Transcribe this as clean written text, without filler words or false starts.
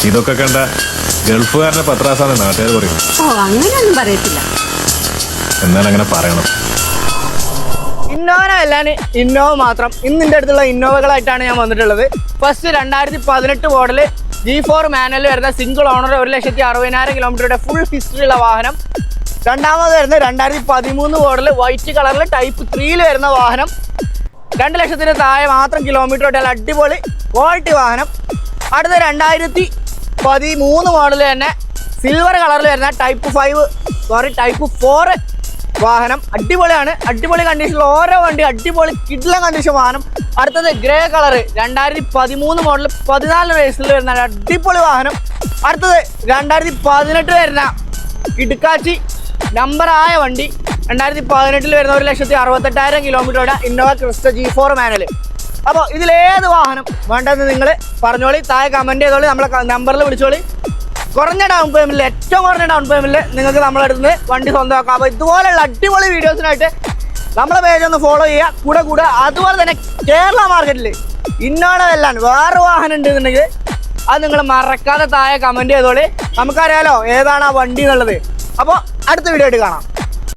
ഇതൊക്കെ കണ്ട ഗൾഫുകാരനെ പത്രാസാന്ന് നാട്ടുകാർ പറയും. ഓ അങ്ങനെയൊന്നും പറയത്തില്ല. എന്നാൽ അങ്ങനെ പറയണം. ഇന്നോവ ഇന്നോവ മാത്രം ഇന്നിൻ്റെ അടുത്തുള്ള ഇന്നോവകളായിട്ടാണ് ഞാൻ വന്നിട്ടുള്ളത്. ഫസ്റ്റ് 2018 മോഡൽ G4 മാനുവൽ വരുന്ന സിംഗിൾ ഓണർ 1,60,000 കിലോമീറ്ററുടെ ഫുൾ ഹിസ്റ്ററി ഉള്ള വാഹനം. രണ്ടാമത് വരുന്നത് 2013 മോഡൽ വൈറ്റ് കളറിൽ ടൈപ്പ് 3 വരുന്ന വാഹനം. 2 ലക്ഷത്തിന് താഴെ മാത്രം കിലോമീറ്റർ ഓടിയാൽ അടിപൊളി ക്വാളിറ്റി വാഹനം. അടുത്ത 2013 മോഡൽ തന്നെ സിൽവർ കളറിൽ വരുന്ന ടൈപ്പ് 4 വാഹനം. അടിപൊളിയാണ്, അടിപൊളി കണ്ടീഷനിൽ ഓരോ വണ്ടി അടിപൊളി കിഡ്ലൻ കണ്ടീഷൻ വാഹനം. അടുത്തത് ഗ്രേ കളർ 2013 മോഡൽ 14 വയസ്സിൽ വരുന്ന അടിപൊളി വാഹനം. അടുത്തത് 2018 വരുന്ന കിടുക്കാച്ചി നമ്പറായ വണ്ടി. 2018 വരുന്ന 1,68,000 കിലോമീറ്ററുടെ ഇന്നോവ ക്രിസ്റ്റ G4 മാനുവൽ. അപ്പോൾ ഇതിലേത് വാഹനം വേണ്ടതെന്ന് നിങ്ങൾ പറഞ്ഞോളി, താഴെ കമൻറ്റ് ചെയ്തോളി, നമ്മളെ നമ്പറിൽ വിളിച്ചോളി. കുറഞ്ഞ ഡൗൺ പേയ്മെൻറ്റിൽ, ഏറ്റവും കുറഞ്ഞ ഡൗൺ പേയ്മെൻറ്റിൽ നിങ്ങൾക്ക് നമ്മളടുത്ത് നിന്ന് വണ്ടി സ്വന്തമാക്കാം. അപ്പോൾ ഇതുപോലെയുള്ള അടിപൊളി വീഡിയോസിനായിട്ട് നമ്മളെ പേജ് ഒന്ന് ഫോളോ ചെയ്യുക. കൂടെ അതുപോലെ തന്നെ കേരള മാർക്കറ്റിൽ ഇന്നോവ എല്ലാം വേറെ വാഹനം ഉണ്ടെന്നുണ്ടെങ്കിൽ അത് നിങ്ങൾ മറക്കാതെ താഴെ കമൻറ്റ് ചെയ്തോളി. നമുക്കറിയാലോ ഏതാണ് ആ വണ്ടി എന്നുള്ളത്. അപ്പോൾ അടുത്ത വീഡിയോ ആയിട്ട് കാണാം.